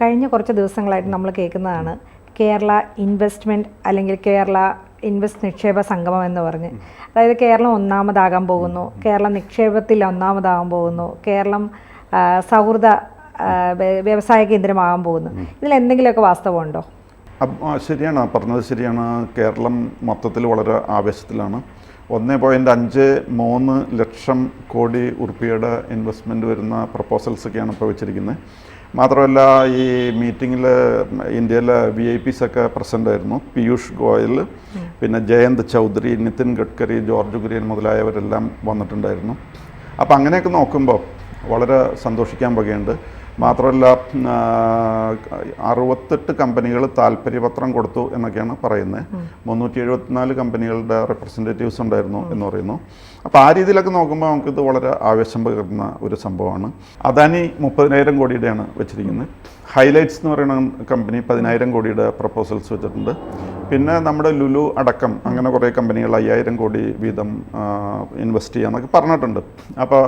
കഴിഞ്ഞ കുറച്ച് ദിവസങ്ങളായിട്ട് നമ്മൾ കേൾക്കുന്നതാണ് കേരള ഇൻവെസ്റ്റ്മെൻറ്റ് അല്ലെങ്കിൽ കേരള ഇൻവെസ്റ്റ് നിക്ഷേപ സംഗമം എന്ന് പറഞ്ഞ്. അതായത് കേരളം ഒന്നാമതാകാൻ പോകുന്നു, കേരളം നിക്ഷേപത്തിൽ ഒന്നാമതാകാൻ പോകുന്നു, കേരളം സൗഹൃദ വ്യവസായ കേന്ദ്രമാകാൻ പോകുന്നു. ഇതിൽ എന്തെങ്കിലുമൊക്കെ വാസ്തവമുണ്ടോ? ശരിയാണ്, പറഞ്ഞത് ശരിയാണ്. കേരളം മൊത്തത്തിൽ വളരെ ആവേശത്തിലാണ്. 1.53 ലക്ഷം കോടി ഉറുപ്പികയുടെ ഇൻവെസ്റ്റ്മെൻറ്റ് വരുന്ന പ്രപ്പോസൽസൊക്കെയാണ് ഇപ്പോൾ വെച്ചിരിക്കുന്നത്. മാത്രമല്ല, ഈ മീറ്റിങ്ങിൽ ഇന്ത്യയിലെ VIPs ഒക്കെ പ്രസൻ്റ് ആയിരുന്നു. പീയൂഷ് ഗോയൽ, പിന്നെ ജയന്ത് ചൗധരി, നിതിൻ ഗഡ്കരി, ജോർജ് കുര്യൻ മുതലായവരെല്ലാം വന്നിട്ടുണ്ടായിരുന്നു. അപ്പോൾ അങ്ങനെയൊക്കെ നോക്കുമ്പോൾ വളരെ സന്തോഷിക്കാൻ വകയുണ്ട്. മാത്രമല്ല, 68 കമ്പനികൾ താല്പര്യപത്രം കൊടുത്തു എന്നൊക്കെയാണ് പറയുന്നത്. 374 കമ്പനികളുടെ റെപ്രസെൻറ്റേറ്റീവ്സ് ഉണ്ടായിരുന്നു എന്ന് പറയുന്നു. അപ്പോൾ ആ രീതിയിലൊക്കെ നോക്കുമ്പോൾ നമുക്കിത് വളരെ ആവേശം പകരുന്ന ഒരു സംഭവമാണ്. അദാനി 30,000 കോടിയുടെയാണ് വെച്ചിരിക്കുന്നത്. ഹൈലൈറ്റ്സ് എന്ന് പറയുന്ന കമ്പനി 10,000 കോടിയുടെ പ്രപ്പോസൽസ് വെച്ചിട്ടുണ്ട്. പിന്നെ നമ്മുടെ ലുലു അടക്കം അങ്ങനെ കുറേ കമ്പനികൾ 5,000 കോടി വീതം ഇൻവെസ്റ്റ് ചെയ്യാമെന്നൊക്കെ പറഞ്ഞിട്ടുണ്ട്. അപ്പോൾ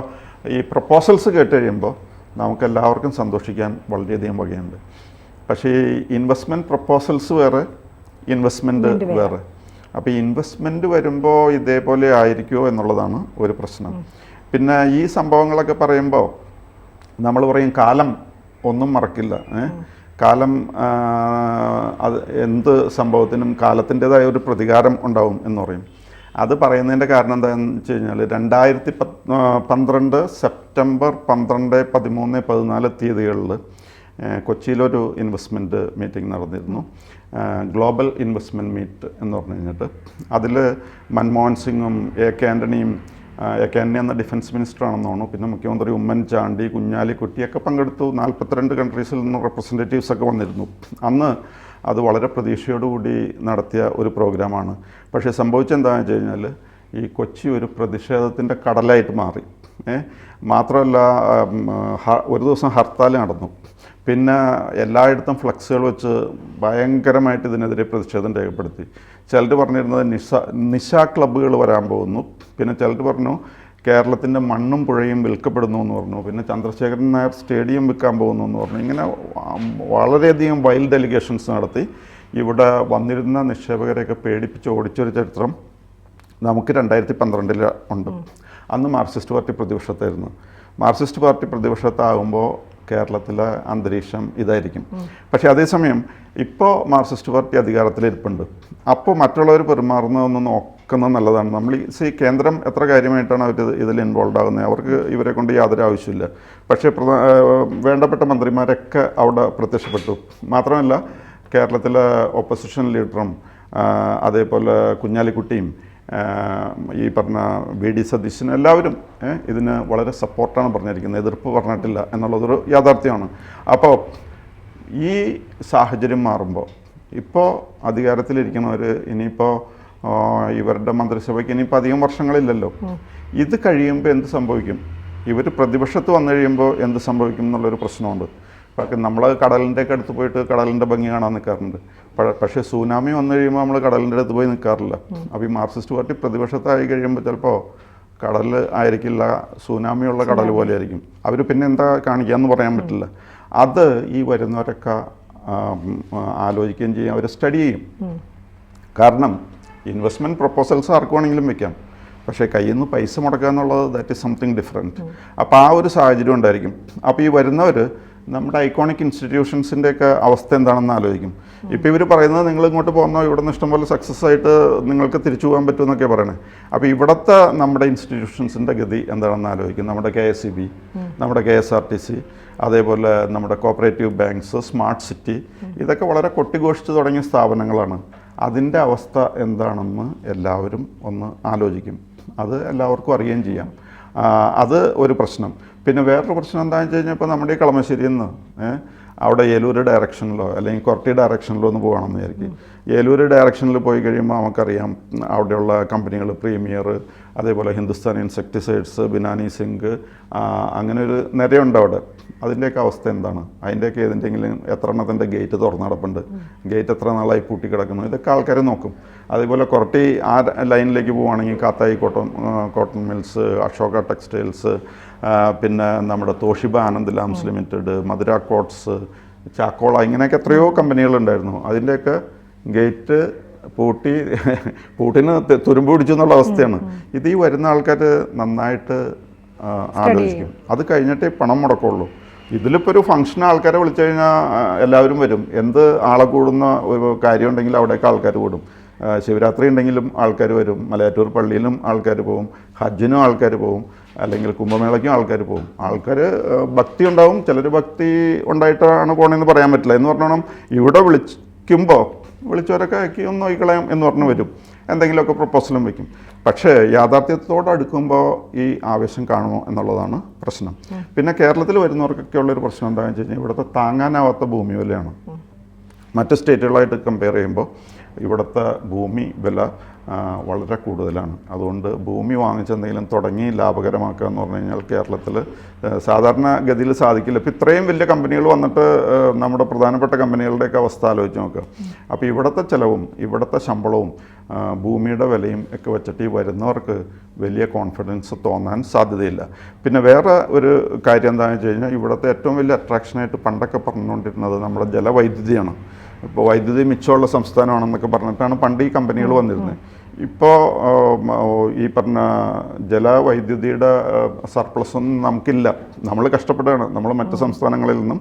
ഈ പ്രപ്പോസൽസ് കേട്ട് കഴിയുമ്പോൾ നമുക്കെല്ലാവർക്കും സന്തോഷിക്കാൻ വളരെയധികം വകയുണ്ട്. പക്ഷേ ഈ ഇൻവെസ്റ്റ്മെൻറ്റ് പ്രപ്പോസൽസ് വേറെ, ഇൻവെസ്റ്റ്മെൻറ്റ് വേറെ. അപ്പോൾ ഈ ഇൻവെസ്റ്റ്മെൻറ്റ് വരുമ്പോൾ ഇതേപോലെ ആയിരിക്കുമോ എന്നുള്ളതാണ് ഒരു പ്രശ്നം. പിന്നെ ഈ സംഭവങ്ങളൊക്കെ പറയുമ്പോൾ നമ്മൾ പറയും കാലം ഒന്നും മറക്കില്ല. കാലം അത് എന്ത് സംഭവത്തിനും കാലത്തിൻ്റെതായ ഒരു പ്രതികാരം ഉണ്ടാവും എന്ന് പറയും. അത് പറയുന്നതിൻ്റെ കാരണം എന്താണെന്ന് വെച്ച് കഴിഞ്ഞാൽ 2012 സെപ്റ്റംബർ 12, 13, 14 തീയതികളിൽ കൊച്ചിയിലൊരു ഇൻവെസ്റ്റ്മെൻറ്റ് മീറ്റിംഗ് നടന്നിരുന്നു. ഗ്ലോബൽ ഇൻവെസ്റ്റ്മെൻറ്റ് മീറ്റ് എന്ന് പറഞ്ഞു കഴിഞ്ഞിട്ട് അതിൽ മൻമോഹൻ സിംഗും AK ആൻ്റണിയും, AK ആൻ്റണി എന്ന ഡിഫൻസ് മിനിസ്റ്ററാണെന്ന് തോന്നുന്നു, പിന്നെ മുഖ്യമന്ത്രി ഉമ്മൻചാണ്ടി, കുഞ്ഞാലിക്കുട്ടിയൊക്കെ പങ്കെടുത്തു. 42 കൺട്രീസിൽ നിന്ന് റെപ്രസെൻറ്റേറ്റീവ്സൊക്കെ വന്നിരുന്നു. അന്ന് അത് വളരെ പ്രതീക്ഷയോടുകൂടി നടത്തിയ ഒരു പ്രോഗ്രാമാണ്. പക്ഷേ സംഭവിച്ചെന്താണെന്ന് വെച്ച് കഴിഞ്ഞാൽ ഈ കൊച്ചി ഒരു പ്രതിഷേധത്തിൻ്റെ കടലായിട്ട് മാറി. മാത്രമല്ല, ഒരു ദിവസം ഹർത്താൽ നടന്നു. പിന്നെ എല്ലായിടത്തും ഫ്ലക്സുകൾ വെച്ച് ഭയങ്കരമായിട്ട് ഇതിനെതിരെ പ്രതിഷേധം രേഖപ്പെടുത്തി. ചിലർ പറഞ്ഞിരുന്നത് നിശ ക്ലബ്ബുകൾ വരാൻ പോകുന്നു. പിന്നെ ചിലർ പറഞ്ഞു കേരളത്തിൻ്റെ മണ്ണും പുഴയും വിൽക്കപ്പെടുന്നു എന്ന് പറഞ്ഞു. പിന്നെ ചന്ദ്രശേഖരൻ നായർ സ്റ്റേഡിയം വിൽക്കാൻ പോകുന്നു എന്ന് പറഞ്ഞു. ഇങ്ങനെ വളരെയധികം വൈൽഡ് ഡെലിഗേഷൻസ് നടത്തി ഇവിടെ വന്നിരുന്ന നിക്ഷേപകരെയൊക്കെ പേടിപ്പിച്ച് ഓടിച്ചൊരു ചരിത്രം നമുക്ക് 2012 ഉണ്ട്. അന്ന് മാർക്സിസ്റ്റ് പാർട്ടി പ്രതിപക്ഷത്തായിരുന്നു. മാർക്സിസ്റ്റ് പാർട്ടി പ്രതിപക്ഷത്താകുമ്പോൾ കേരളത്തിലെ അന്തരീക്ഷം ഇതായിരിക്കും. പക്ഷേ അതേസമയം ഇപ്പോൾ മാർക്സിസ്റ്റ് പാർട്ടി അധികാരത്തിലിരിപ്പുണ്ട്. അപ്പോൾ മറ്റുള്ളവർ പെരുമാറുന്നതൊന്ന് നോക്കുന്നത് നല്ലതാണ്. നമ്മൾ ഈ കേന്ദ്രം എത്ര കാര്യമായിട്ടാണ് അവർ ഇതിൽ ഇൻവോൾവ് ആകുന്നത്, അവർക്ക് ഇവരെ കൊണ്ട് യാതൊരു ആവശ്യമില്ല. പക്ഷേ വേണ്ടപ്പെട്ട മന്ത്രിമാരൊക്കെ അവിടെ പ്രത്യക്ഷപ്പെട്ടു. മാത്രമല്ല, കേരളത്തിലെ ഓപ്പോസിഷൻ ലീഡറും അതേപോലെ കുഞ്ഞാലിക്കുട്ടിയും ഈ പറഞ്ഞ VD സതീശനും എല്ലാവരും ഇതിന് വളരെ സപ്പോർട്ടാണ് പറഞ്ഞിരിക്കുന്നത്, എതിർപ്പ് പറഞ്ഞിട്ടില്ല എന്നുള്ളതൊരു യാഥാർത്ഥ്യമാണ്. അപ്പോൾ ഈ സാഹചര്യം മാറുമ്പോൾ ഇപ്പോൾ അധികാരത്തിലിരിക്കുന്നവർ ഇനിയിപ്പോൾ ഇവരുടെ മന്ത്രിസഭയ്ക്ക് ഇനിയിപ്പോൾ അധികം വർഷങ്ങളില്ലല്ലോ. ഇത് കഴിയുമ്പോൾ എന്ത് സംഭവിക്കും, ഇവർ പ്രതിപക്ഷത്ത് വന്നു കഴിയുമ്പോൾ എന്ത് സംഭവിക്കും എന്നുള്ളൊരു പ്രശ്നമുണ്ട്. പക്ഷേ നമ്മൾ കടലിൻ്റെ ഒക്കെ അടുത്ത് പോയിട്ട് കടലിൻ്റെ ഭംഗി കാണാൻ നിൽക്കാറുണ്ട്. പക്ഷേ സുനാമി വന്നു കഴിയുമ്പോൾ നമ്മൾ കടലിൻ്റെ അടുത്ത് പോയി നിൽക്കാറില്ല. അപ്പോൾ ഈ മാർക്സിസ്റ്റ് പാർട്ടി പ്രതിപക്ഷത്തായി കഴിയുമ്പോൾ ചിലപ്പോൾ കടൽ ആയിരിക്കില്ല, സുനാമിയുള്ള കടൽ പോലെ ആയിരിക്കും. അവർ പിന്നെ എന്താ കാണിക്കാമെന്ന് പറയാൻ പറ്റില്ല. അത് ഈ വരുന്നവരൊക്കെ ആലോചിക്കുകയും ചെയ്യും, അവർ സ്റ്റഡി ചെയ്യും. കാരണം ഇൻവെസ്റ്റ്മെൻറ്റ് പ്രപ്പോസൽസ് ആർക്ക് വേണമെങ്കിലും വെക്കാം, പക്ഷേ കയ്യിൽ നിന്ന് പൈസ മുടക്കുക എന്നുള്ളത് ദാറ്റ് ഈസ് സംതിങ് ഡിഫറെൻറ്റ്. അപ്പോൾ ആ ഒരു സാഹചര്യം ഉണ്ടായിരിക്കും. അപ്പോൾ ഈ വരുന്നവർ നമ്മുടെ ഐക്കോണിക് ഇൻസ്റ്റിറ്റ്യൂഷൻസിൻ്റെയൊക്കെ അവസ്ഥ എന്താണെന്ന് ആലോചിക്കും. ഇപ്പോൾ ഇവർ പറയുന്നത് നിങ്ങൾ ഇങ്ങോട്ട് പോകുന്നോ, ഇവിടെ നിന്ന് ഇഷ്ടംപോലെ സക്സസ് ആയിട്ട് നിങ്ങൾക്ക് തിരിച്ചു പോകാൻ പറ്റുമെന്നൊക്കെ പറയണേ. അപ്പോൾ ഇവിടുത്തെ നമ്മുടെ ഇൻസ്റ്റിറ്റ്യൂഷൻസിൻ്റെ ഗതി എന്താണെന്ന് ആലോചിക്കും. നമ്മുടെ KSEB, നമ്മുടെ KSRTC, അതേപോലെ നമ്മുടെ കോപ്പറേറ്റീവ് ബാങ്ക്സ്, സ്മാർട്ട് സിറ്റി, ഇതൊക്കെ വളരെ കൊട്ടിഘോഷിച്ച് തുടങ്ങിയ സ്ഥാപനങ്ങളാണ്. അതിൻ്റെ അവസ്ഥ എന്താണെന്ന് എല്ലാവരും ഒന്ന് ആലോചിക്കും. അത് എല്ലാവർക്കും അറിയുകയും ചെയ്യാം. അത് ഒരു പ്രശ്നം. പിന്നെ വേറൊരു പ്രശ്നം എന്താണെന്ന് വെച്ച് കഴിഞ്ഞാൽ, ഇപ്പോൾ നമ്മുടെ ഈ കളമശ്ശേരിയിൽ നിന്ന് അവിടെ ഏലൂർ ഡയറക്ഷനിലോ അല്ലെങ്കിൽ കൊരട്ടി ഡയറക്ഷനിലോ ഒന്ന് പോകണമെന്ന് വിചാരിക്കും. ഏലൂർ ഡയറക്ഷനിൽ പോയി കഴിയുമ്പോൾ നമുക്കറിയാം അവിടെയുള്ള കമ്പനികൾ പ്രീമിയർ, അതേപോലെ ഹിന്ദുസ്ഥാൻ ഇൻസെക്ടിസൈഡ്സ്, ബിനാനി സിങ്ക്, അങ്ങനെ ഒരു നിരയുണ്ട് അവിടെ. അതിൻ്റെയൊക്കെ അവസ്ഥ എന്താണ്, അതിൻ്റെയൊക്കെ ഏതിൻ്റെങ്കിലും എത്ര എണ്ണത്തിൻ്റെ ഗേറ്റ് തുറന്നു നടപ്പുണ്ട്, ഗേറ്റ് എത്ര നാളായി പൂട്ടി കിടക്കുന്നു, ഇതൊക്കെ ആൾക്കാർ നോക്കും. അതേപോലെ കൊരട്ടി ആ ലൈനിലേക്ക് പോവുകയാണെങ്കിൽ കാത്തായി കോട്ടൺ മിൽസ്, അശോക ടെക്സ്റ്റൈൽസ്, പിന്നെ നമ്മുടെ തോഷിബ ആനന്ദ് ലാംസ് ലിമിറ്റഡ്, മധുര കോട്ട്സ്, ചാക്കോള, ഇങ്ങനെയൊക്കെ എത്രയോ കമ്പനികളുണ്ടായിരുന്നു. അതിൻ്റെയൊക്കെ ഗേറ്റ് പൂട്ടിന് തുരുമ്പ് പിടിച്ചു എന്നുള്ള അവസ്ഥയാണ്. ഇത് ഈ വരുന്ന ആൾക്കാർ നന്നായിട്ട് ആലോചിക്കും. അത് കഴിഞ്ഞിട്ടേ പണം മുടക്കുള്ളൂ. ഇതിലിപ്പോൾ ഒരു ഫംഗ്ഷൻ ആൾക്കാരെ വിളിച്ചു കഴിഞ്ഞാൽ എല്ലാവരും വരും. എന്ത് ആളെ കൂടുന്ന ഒരു കാര്യം ഉണ്ടെങ്കിൽ അവിടേക്ക് ആൾക്കാർ കൂടും. ശിവരാത്രി ഉണ്ടെങ്കിലും ആൾക്കാർ വരും, മലയാറ്റൂർ പള്ളിയിലും ആൾക്കാർ പോകും, ഹജ്ജിനും ആൾക്കാർ പോകും, അല്ലെങ്കിൽ കുംഭമേളയ്ക്കും ആൾക്കാർ പോകും. ആൾക്കാർ ഭക്തി ഉണ്ടാവും, ചിലർ ഭക്തി ഉണ്ടായിട്ടാണ് പോകണമെന്ന് പറയാൻ പറ്റില്ല. എന്ന് പറഞ്ഞാൽ ഇവിടെ വിളിക്കുമ്പോൾ വിളിച്ചവരൊക്കെ ഒന്ന് നോക്കിക്കളയാം എന്ന് പറഞ്ഞു വരും, എന്തെങ്കിലുമൊക്കെ പ്രപ്പോസലും വയ്ക്കും. പക്ഷേ യാഥാർത്ഥ്യത്തോട് അടുക്കുമ്പോൾ ഈ ആവേശം കാണുമോ എന്നുള്ളതാണ് പ്രശ്നം. പിന്നെ കേരളത്തിൽ വരുന്നവർക്കൊക്കെ ഉള്ളൊരു പ്രശ്നം എന്താണെന്ന് വെച്ച് കഴിഞ്ഞാൽ ഇവിടുത്തെ താങ്ങാനാവാത്ത ഭൂമി വിലയാണ്. മറ്റ് സ്റ്റേറ്റുകളായിട്ട് കമ്പയർ ചെയ്യുമ്പോൾ ഇവിടുത്തെ ഭൂമി വില വളരെ കൂടുതലാണ്. അതുകൊണ്ട് ഭൂമി വാങ്ങിച്ചെന്തെങ്കിലും തുടങ്ങി ലാഭകരമാക്കുക എന്ന് പറഞ്ഞു കഴിഞ്ഞാൽ കേരളത്തിൽ സാധാരണ ഗതിയിൽ സാധിക്കില്ല. ഇപ്പോൾ ഇത്രയും വലിയ കമ്പനികൾ വന്നിട്ട് നമ്മുടെ പ്രധാനപ്പെട്ട കമ്പനികളുടെയൊക്കെ അവസ്ഥ ആലോചിച്ച് നോക്കുക. അപ്പോൾ ഇവിടുത്തെ ചിലവും ഇവിടുത്തെ ശമ്പളവും ഭൂമിയുടെ വിലയും ഒക്കെ വെച്ചിട്ട് ഈ വരുന്നവർക്ക് വലിയ കോൺഫിഡൻസ് തോന്നാൻ സാധ്യതയില്ല. പിന്നെ വേറെ ഒരു കാര്യം എന്താണെന്ന് വെച്ച് കഴിഞ്ഞാൽ ഇവിടുത്തെ ഏറ്റവും വലിയ അട്രാക്ഷനായിട്ട് പണ്ടൊക്കെ പറഞ്ഞുകൊണ്ടിരുന്നത് നമ്മുടെ ജലവൈദ്യുതിയാണ്. ഇപ്പോൾ വൈദ്യുതി മിച്ചമുള്ള സംസ്ഥാനമാണെന്നൊക്കെ പറഞ്ഞിട്ടാണ് പണ്ട് ഈ കമ്പനികൾ വന്നിരുന്നത്. ഇപ്പോൾ ഈ പറഞ്ഞ ജലവൈദ്യുതിയുടെ സർപ്ലസ് ഒന്നും നമുക്കില്ല. നമ്മൾ കഷ്ടപ്പെടുകയാണ്. നമ്മൾ മറ്റ് സംസ്ഥാനങ്ങളിൽ നിന്നും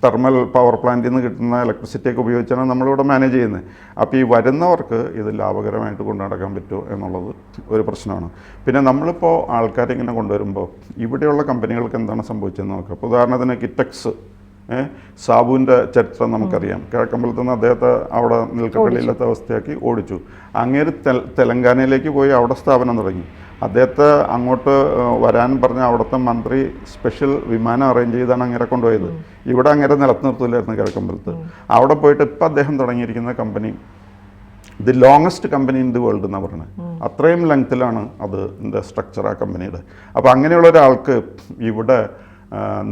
തെർമൽ പവർ പ്ലാന്റിൽ നിന്ന് കിട്ടുന്ന ഇലക്ട്രിസിറ്റിയൊക്കെ ഉപയോഗിച്ചാണ് നമ്മളിവിടെ മാനേജ് ചെയ്യുന്നത്. അപ്പോൾ ഈ വരുന്നവർക്ക് ഇത് ലാഭകരമായിട്ട് കൊണ്ടു നടക്കാൻ പറ്റുമോ എന്നുള്ളത് ഒരു പ്രശ്നമാണ്. പിന്നെ നമ്മളിപ്പോൾ ആൾക്കാരെ ഇങ്ങനെ കൊണ്ടുവരുമ്പോൾ ഇവിടെയുള്ള കമ്പനികൾക്ക് എന്താണ് സംഭവിച്ചതെന്ന് നോക്കാം. ഇപ്പോൾ ഉദാഹരണത്തിന് കിറ്റക്സ്, സാബുവിൻ്റെ ചരിത്രം നമുക്കറിയാം. കിഴക്കമ്പലത്ത് നിന്ന് അദ്ദേഹത്തെ അവിടെ നിൽക്കക്കള്ളിയില്ലാത്ത അവസ്ഥയാക്കി ഓടിച്ചു. അങ്ങേര് തെലങ്കാനയിലേക്ക് പോയി അവിടെ സ്ഥാപനം തുടങ്ങി. അദ്ദേഹത്തെ അങ്ങോട്ട് വരാൻ പറഞ്ഞ അവിടുത്തെ മന്ത്രി സ്പെഷ്യൽ വിമാനം അറേഞ്ച് ചെയ്താണ് അങ്ങേരെ കൊണ്ടുപോയത്. ഇവിടെ അങ്ങേരെ നിലത്ത് നിർത്തില്ലായിരുന്നു കിഴക്കമ്പലത്ത്. അവിടെ പോയിട്ട് ഇപ്പം അദ്ദേഹം തുടങ്ങിയിരിക്കുന്ന company the longest company in the world എന്നാണ് പറയുന്നത്. അത്രയും ലെങ്ത്തിലാണ് അതിൻ്റെ സ്ട്രക്ചർ ആ കമ്പനിയുടെ. അപ്പോൾ അങ്ങനെയുള്ള ഒരാൾക്ക് ഇവിടെ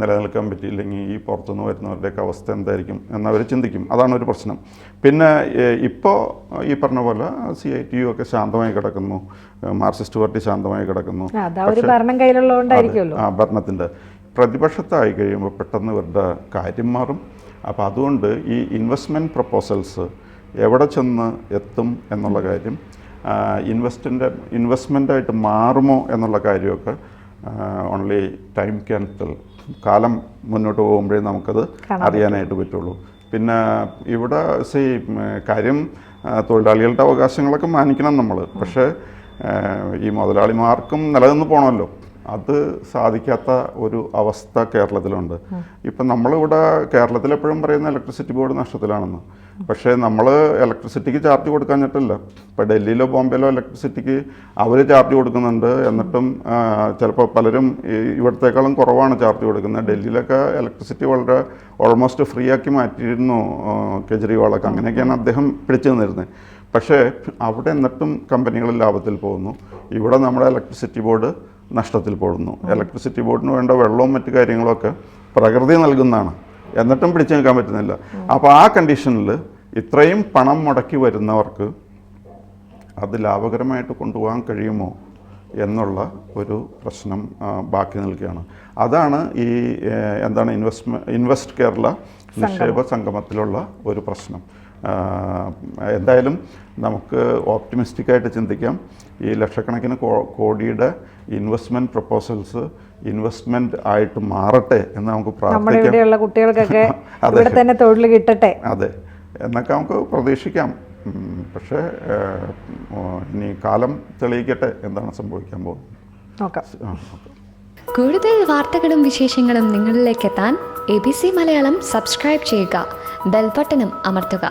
നിലനിൽക്കാൻ പറ്റിയില്ലെങ്കിൽ ഈ പുറത്തുനിന്ന് വരുന്നവരുടെയൊക്കെ അവസ്ഥ എന്തായിരിക്കും എന്നവർ ചിന്തിക്കും. അതാണ് ഒരു പ്രശ്നം. പിന്നെ ഇപ്പോൾ ഈ പറഞ്ഞ പോലെ CITU ഒക്കെ ശാന്തമായി കിടക്കുന്നു, മാർക്സിസ്റ്റ് പാർട്ടി ശാന്തമായി കിടക്കുന്നു. ഭരണത്തിൻ്റെ പ്രതിപക്ഷത്തായി കഴിയുമ്പോൾ പെട്ടെന്ന് ഇവരുടെ കാര്യം മാറും. അപ്പോൾ അതുകൊണ്ട് ഈ ഇൻവെസ്റ്റ്മെൻറ്റ് എവിടെ ചെന്ന് എത്തും എന്നുള്ള കാര്യം, ഇൻവെസ്റ്റ്മെൻറ്റായിട്ട് മാറുമോ എന്നുള്ള കാര്യമൊക്കെ ഓൺലി ടൈം ക്യാൻ ടെൽ. കാലം മുന്നോട്ട് പോകുമ്പോഴേ നമുക്കത് അറിയാനായിട്ട് പറ്റുള്ളൂ. പിന്നെ ഇവിടെ കാര്യം തൊഴിലാളികളുടെ അവകാശങ്ങളൊക്കെ മാനിക്കണം നമ്മൾ. പക്ഷേ ഈ മുതലാളിമാർക്കും നിലനിന്ന് പോകണമല്ലോ. അത് സാധിക്കാത്ത ഒരു അവസ്ഥ കേരളത്തിലുണ്ട്. ഇപ്പം നമ്മളിവിടെ കേരളത്തിലെപ്പോഴും പറയുന്ന ഇലക്ട്രിസിറ്റി ബോർഡ് നഷ്ടത്തിലാണെന്ന്. പക്ഷേ നമ്മൾ ഇലക്ട്രിസിറ്റിക്ക് ചാർജ് കൊടുക്കാഞ്ഞിട്ടില്ല. ഇപ്പോൾ ഡൽഹിയിലോ ബോംബെയിലോ ഇലക്ട്രിസിറ്റിക്ക് അവർ ചാർജ് കൊടുക്കുന്നുണ്ട്. എന്നിട്ടും ചിലപ്പോൾ പലരും ഇവിടത്തേക്കാളും കുറവാണ് ചാർജ് കൊടുക്കുന്നത്. ഡൽഹിയിലൊക്കെ ഇലക്ട്രിസിറ്റി വളരെ ഓൾമോസ്റ്റ് ഫ്രീ ആക്കി മാറ്റിയിരുന്നു കെജ്രിവാളൊക്കെ. അങ്ങനെയൊക്കെയാണ് അദ്ദേഹം പിടിച്ചു നിന്നിരുന്നത്. പക്ഷേ അവിടെ എന്നിട്ടും കമ്പനികൾ ലാഭത്തിൽ പോകുന്നു. ഇവിടെ നമ്മുടെ ഇലക്ട്രിസിറ്റി ബോർഡ് നഷ്ടത്തിൽ പോകുന്നു. ഇലക്ട്രിസിറ്റി ബോർഡിന് വേണ്ട വെള്ളവും മറ്റു കാര്യങ്ങളൊക്കെ പ്രകൃതി നൽകുന്നതാണ്, എന്നിട്ടും പിടിച്ചു നിൽക്കാൻ പറ്റുന്നില്ല. അപ്പോൾ ആ കണ്ടീഷനിൽ ഇത്രയും പണം മുടക്കി വരുന്നവർക്ക് അത് ലാഭകരമായിട്ട് കൊണ്ടുപോകാൻ കഴിയുമോ എന്നുള്ള ഒരു പ്രശ്നം ബാക്കി നിൽക്കുകയാണ്. അതാണ് ഈ ഇൻവെസ്റ്റ് കേരള നിക്ഷേപ സംഗമത്തിലുള്ള ഒരു പ്രശ്നം. എന്തായാലും നമുക്ക് ഓപ്റ്റിമിസ്റ്റിക്കായിട്ട് ചിന്തിക്കാം. ഈ ലക്ഷക്കണക്കിന് കോടിയുടെ ഇൻവെസ്റ്റ്മെൻറ്റ് പ്രപ്പോസൽസ് ഇൻവെസ്റ്റ്മെൻറ്റ് ആയിട്ട് മാറട്ടെ എന്ന് നമുക്ക് പ്രാർത്ഥിക്കാം. കുട്ടികൾക്കൊക്കെ ഇവിടെ തന്നെ തൊഴിൽ കിട്ടട്ടെ, അതെ എന്നൊക്കെ നമുക്ക് പ്രതീക്ഷിക്കാം. പക്ഷേ ഇനി കാലം തെളിയിക്കട്ടെ എന്താണ് സംഭവിക്കാൻ പോകുന്നത്. കൂടുതൽ വാർത്തകളും വിശേഷങ്ങളും നിങ്ങളിലേക്ക് എത്താൻ ABC മലയാളം സബ്സ്ക്രൈബ് ചെയ്യുക, ബെൽ ബട്ടണും അമർത്തുക.